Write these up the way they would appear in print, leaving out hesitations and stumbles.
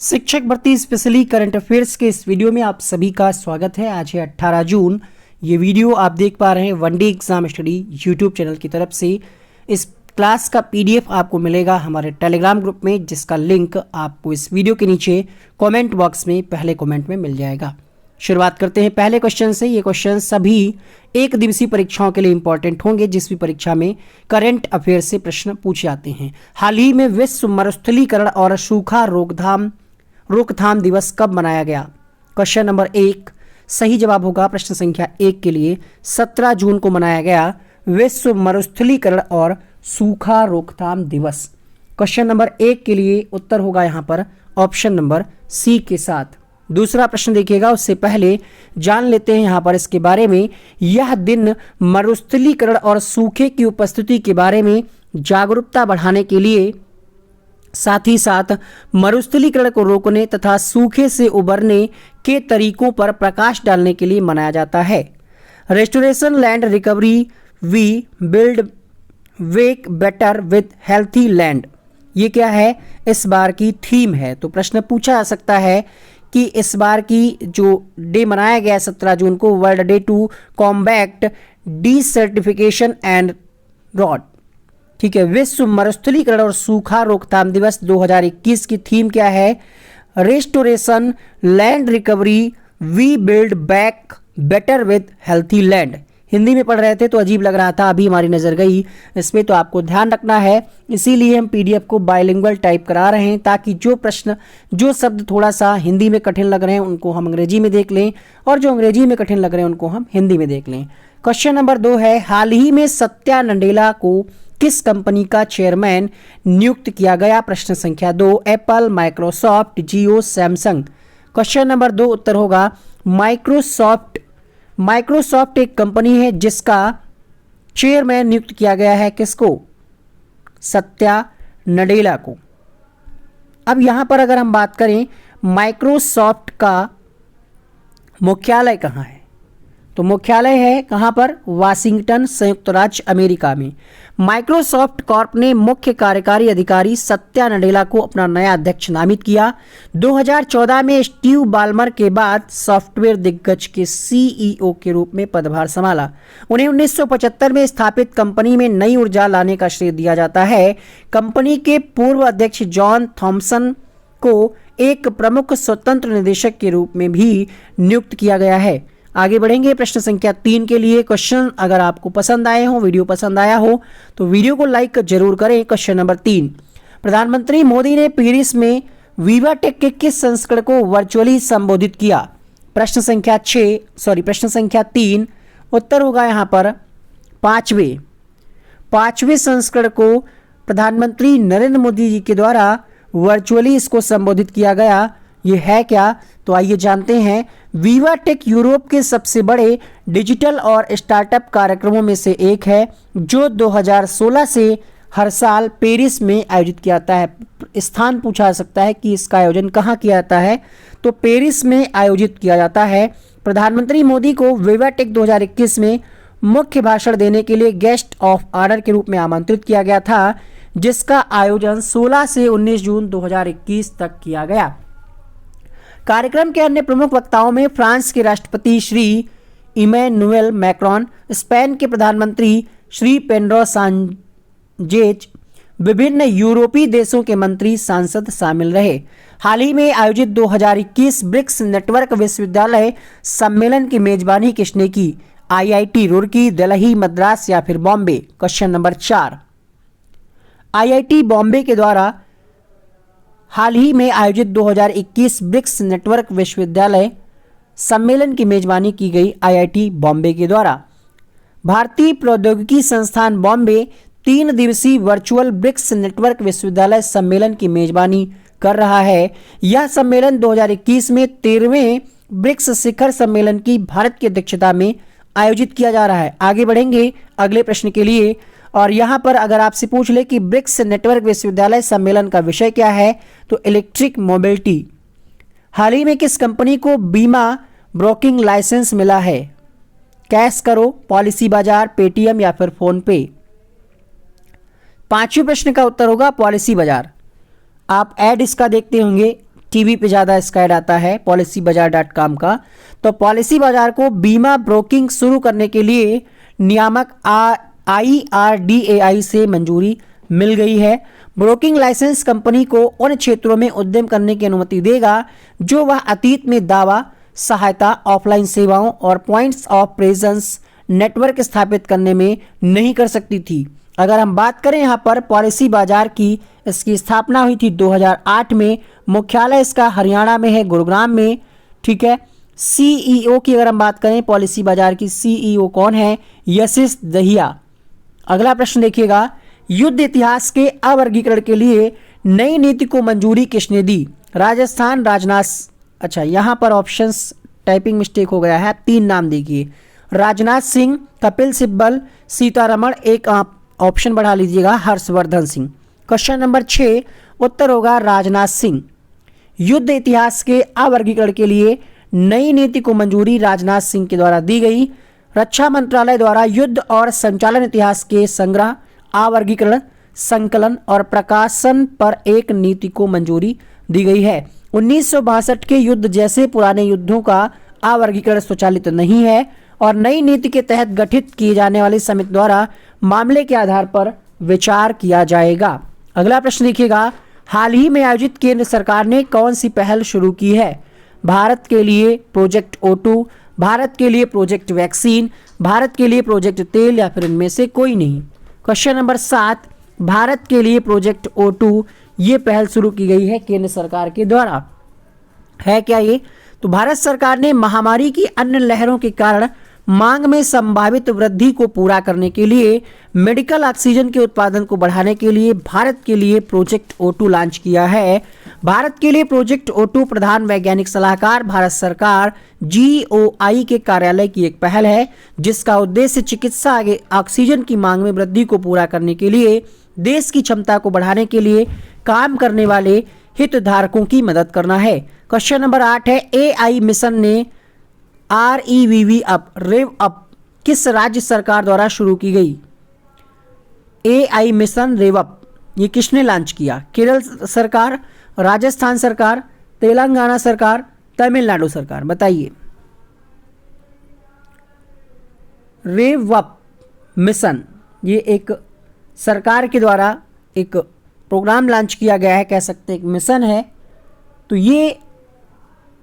शिक्षक भर्ती specially current affairs के इस वीडियो में आप सभी का स्वागत है। आज है 18 जून। ये वीडियो आप देख पा रहे हैं one day exam study YouTube channel की तरफ से। इस क्लास का पीडीएफ आपको मिलेगा हमारे टेलीग्राम ग्रुप में, जिसका लिंक आपको इस वीडियो के नीचे कमेंट बॉक्स में पहले कमेंट में मिल जाएगा। शुरुआत करते हैं पहले क्वेश्चन से। ये क्वेश्चन सभी एक दिवसीय परीक्षाओं के लिए इंपॉर्टेंट होंगे, जिस भी परीक्षा में करंट अफेयर से प्रश्न पूछे जाते हैं। हाल ही में विश्व मरुस्थलीकरण और सूखा रोकथाम दिवस कब मनाया गया? क्वेश्चन नंबर 1 सही जवाब होगा प्रश्न संख्या 1 के लिए 17 जून को मनाया गया विश्व मरुस्थलीकरण और सूखा रोकथाम दिवस। क्वेश्चन नंबर 1 के लिए उत्तर होगा यहां पर ऑप्शन नंबर सी के साथ। दूसरा प्रश्न देखिएगा, उससे पहले जान लेते हैं यहां पर इसके बारे में। यह दिन मरुस्थलीकरण और सूखे की उपस्थिति के बारे में जागरूकता बढ़ाने के लिए, साथ ही साथ मरुस्थलीकरण को रोकने तथा सूखे से उबरने के तरीकों पर प्रकाश डालने के लिए मनाया जाता है। Restoration land recovery we build back better with healthy land, ये क्या है? इस बार की थीम है। तो प्रश्न पूछा जा सकता है कि इस बार की जो डे मनाया गया 17 जून को, world day to combat desertification and drought, ठीक है, विश्व मरुस्थलीकरण और सूखा रोकथाम दिवस 2021 की थीम क्या है? Restoration land recovery we build back better with healthy land. Hindi में पढ़ रहे थे तो अजीब लग रहा था, अभी हमारी नज़र गई इसमें, तो आपको ध्यान रखना है। इसीलिए हम पीडीएफ को बाइलिंगुअल टाइप करा रहे हैं, ताकि जो शब्द थोड़ा सा हिंदी में कठिन लग रहे हैं उनको हम अंग्रेजी में देख लें, और जो अंग्रेजी में कठिन लग रहे हैं उनको हम हिंदी में देख लें। क्वेश्चन नंबर 2 है, हाल ही में सत्या नडेला को किस कंपनी का चेयरमैन नियुक्त किया गया? प्रश्न संख्या 2 एप्पल, माइक्रोसॉफ्ट, जियो, सैमसंग। क्वेश्चन नंबर 2 उत्तर होगा माइक्रोसॉफ्ट। माइक्रोसॉफ्ट एक कंपनी है जिसका चेयरमैन नियुक्त किया गया है किसको? सत्या नडेला को। अब यहां पर अगर हम बात करें माइक्रोसॉफ्ट का मुख्यालय कहां है, तो मुख्यालय है कहां पर? वाशिंगटन, संयुक्त राज्य अमेरिका में। माइक्रोसॉफ्ट कॉर्प ने मुख्य कार्यकारी अधिकारी सत्या नडेला को अपना नया अध्यक्ष नामित किया। 2014 में स्टीव बाल्मर के बाद सॉफ्टवेयर दिग्गज के सीईओ के रूप में पदभार संभाला। उन्हें 1975 में स्थापित कंपनी में नई ऊर्जा लाने का श्रेय दिया जाता है। कंपनी के पूर्व अध्यक्ष जॉन थॉमसन को एक प्रमुख स्वतंत्र निदेशक के रूप में भी नियुक्त किया गया है। आगे बढ़ेंगे प्रश्न संख्या 3 के लिए। क्वेश्चन अगर आपको पसंद आए हो, वीडियो पसंद आया हो तो वीडियो को लाइक जरूर करें। क्वेश्चन नंबर 3, प्रधानमंत्री मोदी ने पेरिस में विवाटेक के किस संस्करण को वर्चुअली संबोधित किया? प्रश्न संख्या 3 उत्तर होगा यहां पर पांचवें संस्करण को प्रधानमंत्री नरेंद्र मोदी जी के द्वारा वर्चुअली इसको संबोधित किया गया। ये है क्या? तो आइए जानते हैं। विवाटेक यूरोप के सबसे बड़े डिजिटल और स्टार्टअप कार्यक्रमों में से एक है, जो 2016 से हर साल पेरिस में आयोजित किया जाता है। स्थान पूछा जा सकता है कि इसका आयोजन कहाँ किया जाता है, तो पेरिस में आयोजित किया जाता है। प्रधानमंत्री मोदी को विवाटेक 2021 में मुख्य भाषण देने के लिए गेस्ट ऑफ ऑनर के रूप में आमंत्रित किया गया था, जिसका आयोजन 16 से 19 जून 2021 तक किया गया। कार्यक्रम के अन्य प्रमुख वक्ताओं में फ्रांस के राष्ट्रपति श्री इमैनुएल मैक्रोन, स्पेन के प्रधानमंत्री श्री पेड्रो साnchez, विभिन्न यूरोपीय देशों के मंत्री, सांसद शामिल रहे। हाल ही में आयोजित 2021 ब्रिक्स नेटवर्क विश्वविद्यालय सम्मेलन की मेजबानी किसने की? आईआईटी रुड़की, दिल्ली, मद्रास या फिर Bombay? Question number 4, IIT Bombay के द्वारा हाल ही में आयोजित 2021 ब्रिक्स नेटवर्क विश्वविद्यालय सम्मेलन की मेजबानी की गई आईआईटी बॉम्बे के द्वारा। भारतीय प्रौद्योगिकी संस्थान बॉम्बे 3 दिवसीय वर्चुअल ब्रिक्स नेटवर्क विश्वविद्यालय सम्मेलन की मेजबानी कर रहा है। यह सम्मेलन 2021 में 13वें ब्रिक्स शिखर सम्मेलन की भारत की अध्यक्षता में आयोजित किया जा रहा है। आगे बढ़ेंगे अगले प्रश्न के लिए, और यहां पर अगर आपसे पूछ ले कि ब्रिक्स नेटवर्क विश्वविद्यालय सम्मेलन का विषय क्या है, तो इलेक्ट्रिक मोबिलिटी। हाल ही में किस कंपनी को बीमा ब्रोकिंग लाइसेंस मिला है? कैश करो, पॉलिसी बाजार, पेटीएम या फिर फोन पे? 5वें प्रश्न का उत्तर होगा पॉलिसी बाजार। आप ऐड इसका देखते होंगे टीवी पे ज़्यादा इसका ऐड आता है policybazaar.com का। तो पॉलिसी बाजार को बीमा ब्रोकिंग शुरू करने के लिए नियामक IRDAI से मंजूरी मिल गई है। ब्रोकिंग लाइसेंस कंपनी को उन क्षेत्रों में उद्यम करने की अनुमति देगा जो वह अतीत में दावा, सहायता, ऑफलाइन सेवाओं और पॉइंट्स ऑफ प्रेजेंस नेटवर्क स्थापित करने में नहीं कर सकती थी। अगर हम बात करें यहाँ पर पॉलिसी बाजार की, इसकी स्थापना हुई थी 2008 में। मुख्यालय इसका हरियाणा में है, गुरुग्राम में। ठीक है। CEO की अगर हम बात करें, पॉलिसी बाजार की CEO कौन है? यशिश दहिया। अगला प्रश्न देखिएगा, युद्ध इतिहास के अवर्गीकरण के लिए नई नीति को मंजूरी किसने दी? राजस्थान, अच्छा यहाँ पर ऑप्शंस टाइपिंग मिस्टेक हो गया है, 3 नाम देखिए, राजनाथ सिंह, कपिल सिब्बल, सीतारमण। एक आप ऑप्शन बढ़ा लीजिएगा, हर्षवर्धन सिंह। क्वेश्चन नंबर 6 उत्तर होगा राजनाथ सिंह। युद्ध इतिहास के अवर्गीकरण के लिए नई नीति को मंजूरी राजनाथ सिंह के द्वारा दी गई। रक्षा मंत्रालय द्वारा युद्ध और संचालन इतिहास के संग्रह, अवर्गीकरण, संकलन और प्रकाशन पर एक नीति को मंजूरी दी गई है। 1962 के युद्ध जैसे पुराने युद्धों का अवर्गीकरण स्वचालित नहीं है और नई नीति के तहत गठित किए जाने वाली समिति द्वारा मामले के आधार पर विचार किया जाएगा। अगला प्रश्न देखिएगा, हाल ही में आयोजित केंद्र सरकार ने कौन सी पहल शुरू की है? भारत के लिए प्रोजेक्ट O2, भारत के लिए प्रोजेक्ट वैक्सीन, भारत के लिए प्रोजेक्ट तेल या फिर इनमें से कोई नहीं। क्वेश्चन नंबर 7 भारत के लिए प्रोजेक्ट O2 ये पहल शुरू की गई है केंद्र सरकार के द्वारा। है क्या ये? तो भारत सरकार ने महामारी की अन्य लहरों के कारण मांग में संभावित वृद्धि को पूरा करने के लिए मेडिकल ऑक्सीजन के उत्पादन को बढ़ाने के लिए भारत के लिए प्रोजेक्ट O2 लॉन्च किया है। भारत के लिए प्रोजेक्ट O2 प्रधान वैज्ञानिक सलाहकार भारत सरकार GOI के कार्यालय की एक पहल है जिसका उद्देश्य चिकित्सा ऑक्सीजन की मांग में वृद्धि को पूरा करने के लिए देश की क्षमता को बढ़ाने के लिए काम करने वाले हितधारकों की मदद करना है। क्वेश्चन नंबर 8 है, AI मिशन ने रेव अप किस राज्य सरकार द्वारा शुरू की गई? AI मिशन रेव अप ये किसने लॉन्च किया? केरल सरकार, राजस्थान सरकार, तेलंगाना सरकार, तमिलनाडु सरकार, बताइए। रेव अप मिशन ये एक सरकार के द्वारा एक प्रोग्राम लॉन्च किया गया है, कह सकते हैं एक मिशन है। तो ये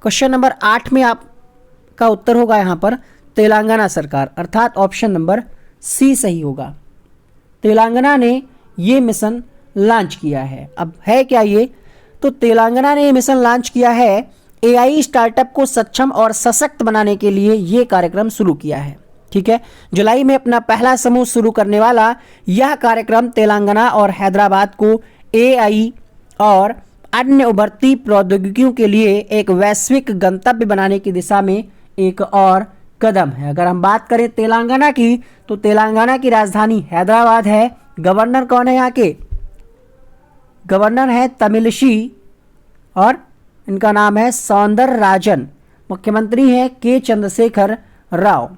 क्वेश्चन नंबर 8 में आपका उत्तर होगा यहाँ पर तेलंगाना सरकार, अर्थात ऑप्शन नंबर C सही होगा। तेलंगाना ने ये मिशन लॉन्च किया है। अब है क्या ये? तो तेलंगाना ने ये मिशन लॉन्च किया है, AI स्टार्टअप को सक्षम और सशक्त बनाने के लिए ये कार्यक्रम शुरू किया है। ठीक है। जुलाई में अपना पहला समूह शुरू करने वाला यह कार्यक्रम तेलंगाना और हैदराबाद को AI और अन्य उभरती प्रौद्योगिकियों के लिए एक वैश्विक गंतव्य बनाने की दिशा में एक और कदम है। अगर हम बात करें तेलंगाना की, तो तेलंगाना की राजधानी हैदराबाद है। गवर्नर कौन है यहाँ के? गवर्नर है तमिलिशी और इनका नाम है सौंदरराजन। मुख्यमंत्री है के चंद्रशेखर राव।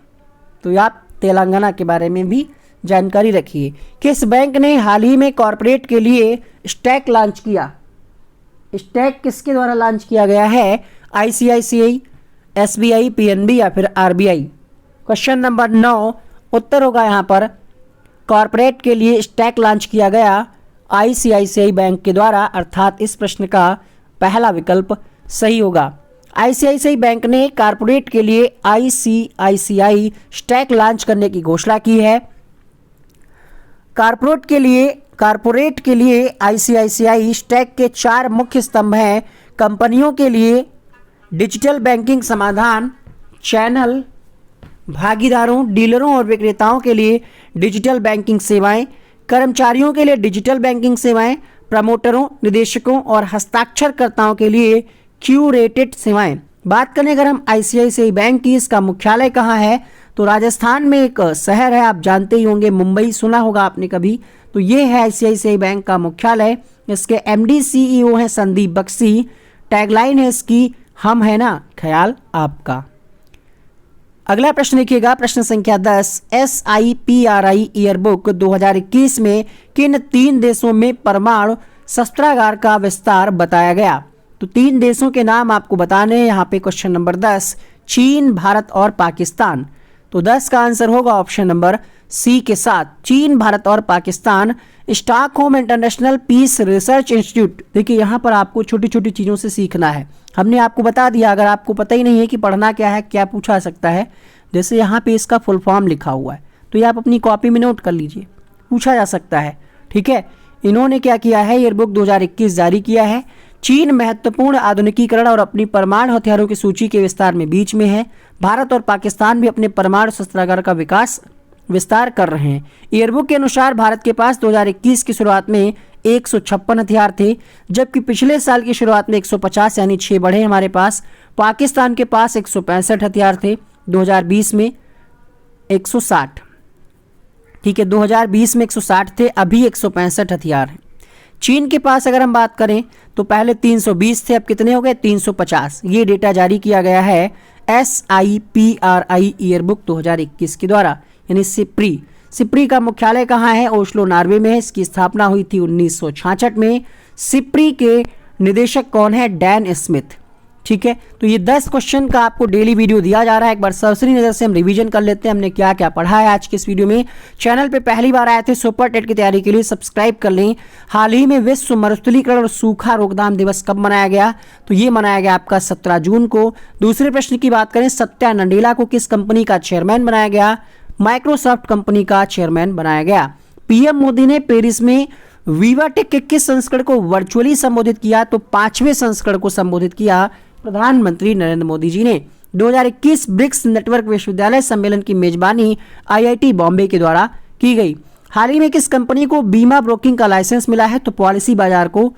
तो आप तेलंगाना के बारे में भी जानकारी रखिए। किस बैंक ने हाल ही में कॉरपोरेट के लिए स्टैक लॉन्च किया? स्टैक किसके द्वारा लॉन्च किया गया है? ICICI, SBI, PNB या फिर RBI। क्वेश्चन नंबर 9 उत्तर होगा यहाँ पर कॉरपोरेट के लिए स्टैक लॉन्च किया गया ICICI बैंक के द्वारा, अर्थात इस प्रश्न का पहला विकल्प सही होगा। ICICI बैंक ने कॉरपोरेट के लिए ICICI स्टैक लॉन्च करने की घोषणा की है। कॉरपोरेट के लिए ICICI स्टैक के 4 मुख्य स्तंभ हैं। कंपनियों के लिए डिजिटल बैंकिंग समाधान, चैनल भागीदारों, डीलरों और विक्रेताओं के लिए डिजिटल बैंकिंग सेवाएं, कर्मचारियों के लिए डिजिटल बैंकिंग सेवाएं, प्रमोटरों, निदेशकों और हस्ताक्षरकर्ताओं के लिए क्यूरेटेड सेवाएं। बात करें अगर हम ICICI बैंक की, इसका मुख्यालय कहाँ है? तो राजस्थान में एक शहर है, आप जानते ही होंगे, मुंबई, सुना होगा आपने कभी। तो ये है ICICI बैंक का मुख्यालय। इसके MD CEO हैं संदीप बख्शी। टैगलाइन है इसकी, हम है ना ख्याल आपका। अगला प्रश्न देखिएगा, प्रश्न संख्या 10, SIPRI ईयरबुक 2021 में किन 3 देशों में परमाणु शस्त्रागार का विस्तार बताया गया? तो 3 देशों के नाम आपको बताने हैं यहाँ पे क्वेश्चन नंबर 10, चीन, भारत और पाकिस्तान। तो 10 का आंसर होगा ऑप्शन नंबर सी के साथ, चीन, भारत और Pakistan. Stockholm International Peace Research Institute, देखिए यहाँ पर आपको छोटी छोटी चीज़ों से सीखना है। हमने आपको बता दिया, अगर आपको पता ही नहीं है कि पढ़ना क्या है, क्या पूछा सकता है, जैसे यहाँ पे इसका फुल फॉर्म लिखा हुआ है, तो ये आप अपनी कॉपी में नोट कर लीजिए, पूछा जा सकता है। ठीक है, इन्होंने क्या किया है, ईयरबुक 2021 जारी किया है। चीन महत्वपूर्ण आधुनिकीकरण और अपनी परमाणु हथियारों की सूची के विस्तार में बीच में है। भारत और पाकिस्तान भी अपने परमाणु शस्त्रागार का विस्तार कर रहे हैं। ईयरबुक के अनुसार भारत के पास 2021 की शुरुआत में 156 हथियार थे, जबकि पिछले साल की शुरुआत में 150 यानी 6 बढ़े हमारे पास। पाकिस्तान के पास 165 हथियार थे, 2020 में 160। ठीक है, 2020 में 160 थे, अभी 165 हथियार हैं। चीन के पास अगर हम बात करें तो पहले 320 थे, अब कितने हो गए, 350। ये डेटा जारी किया गया है SIPRI ईयरबुक 2021 के द्वारा, यानी सिप्री का मुख्यालय कहाँ है, ओस्लो नॉर्वे में है। इसकी स्थापना हुई थी 1966 में। सिप्री के निदेशक कौन है, डैन स्मिथ। ठीक है, तो ये 10 क्वेश्चन का आपको डेली वीडियो दिया जा रहा है। एक बार सरसरी नज़र से हम रिवीजन कर लेते हैं, हमने क्या क्या पढ़ा है आज के इस वीडियो में। चैनल पे पहली बार आए थे, सुपर टेट की तैयारी के लिए सब्सक्राइब कर लें। हाल ही में विश्व मरुस्थलीकरण और सूखा रोकथाम दिवस कब मनाया गया, तो ये मनाया गया आपका 17 जून को। दूसरे प्रश्न की बात करें, सत्या नडेला को किस कंपनी का चेयरमैन बनाया गया, माइक्रोसॉफ्ट कंपनी का चेयरमैन बनाया गया। पीएम मोदी ने पेरिस में विवाटेक के किस संस्करण को वर्चुअली संबोधित किया, तो 5वें संस्करण को संबोधित किया प्रधानमंत्री नरेंद्र मोदी जी ने। 2021 ब्रिक्स नेटवर्क विश्वविद्यालय सम्मेलन की मेजबानी IIT बॉम्बे के द्वारा की गई। हाल ही में किस कंपनी को बीमा ब्रोकिंग का लाइसेंस मिला है, तो पॉलिसी बाजार को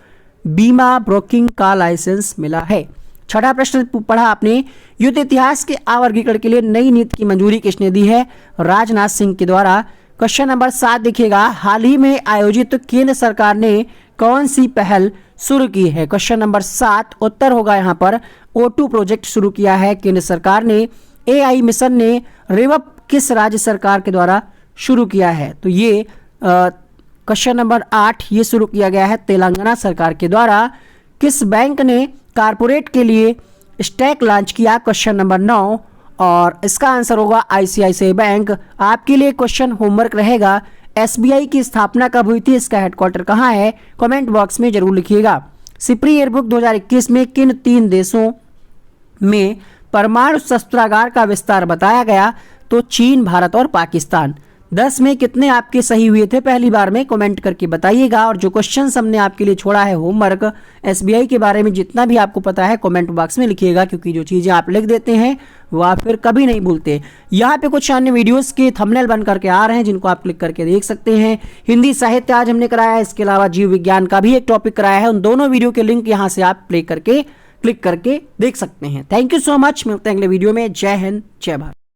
बीमा ब्रोकिंग का लाइसेंस मिला है। छठा प्रश्न पढ़ा आपने, युद्ध इतिहास के आवर्गीकरण के लिए नई नीति की मंजूरी किसने दी है, राजनाथ सिंह के द्वारा। क्वेश्चन नंबर 7 देखिएगा, हाल ही में आयोजित केंद्र सरकार ने कौन सी पहल शुरू की है। क्वेश्चन नंबर 7 उत्तर होगा यहाँ पर, O2 प्रोजेक्ट शुरू किया है केंद्र सरकार ने। AI मिशन ने रेवप किस राज्य सरकार के द्वारा शुरू किया है, तो ये क्वेश्चन नंबर 8 ये शुरू किया गया है तेलंगाना सरकार के द्वारा। किस बैंक ने कारपोरेट के लिए स्टैक लॉन्च किया, क्वेश्चन नंबर 9, और इसका आंसर होगा ICICI बैंक। आपके लिए क्वेश्चन होमवर्क रहेगा, SBI की स्थापना कब हुई थी, इसका हेडक्वार्टर कहाँ है, कमेंट बॉक्स में जरूर लिखिएगा। सिप्री ईयरबुक 2021 में किन 3 देशों में परमाणु शस्त्रागार का विस्तार बताया गया, तो चीन, भारत और पाकिस्तान। 10 में कितने आपके सही हुए थे, पहली बार में कमेंट करके बताइएगा। और जो क्वेश्चन हमने आपके लिए छोड़ा है होमवर्क, SBI के बारे में जितना भी आपको पता है कमेंट बॉक्स में लिखिएगा, क्योंकि जो चीज़ें आप लिख देते हैं वो आप फिर कभी नहीं भूलते। यहाँ पे कुछ अन्य वीडियोस के थंबनेल बन करके आ रहे हैं, जिनको आप क्लिक करके देख सकते हैं। हिंदी साहित्य आज हमने कराया है, इसके अलावा जीव विज्ञान का भी एक टॉपिक कराया है। उन दोनों वीडियो के लिंक यहाँ से आप क्लिक करके देख सकते हैं। थैंक यू सो मच, मिलते हैं अगले वीडियो में। जय हिंद, जय भारत।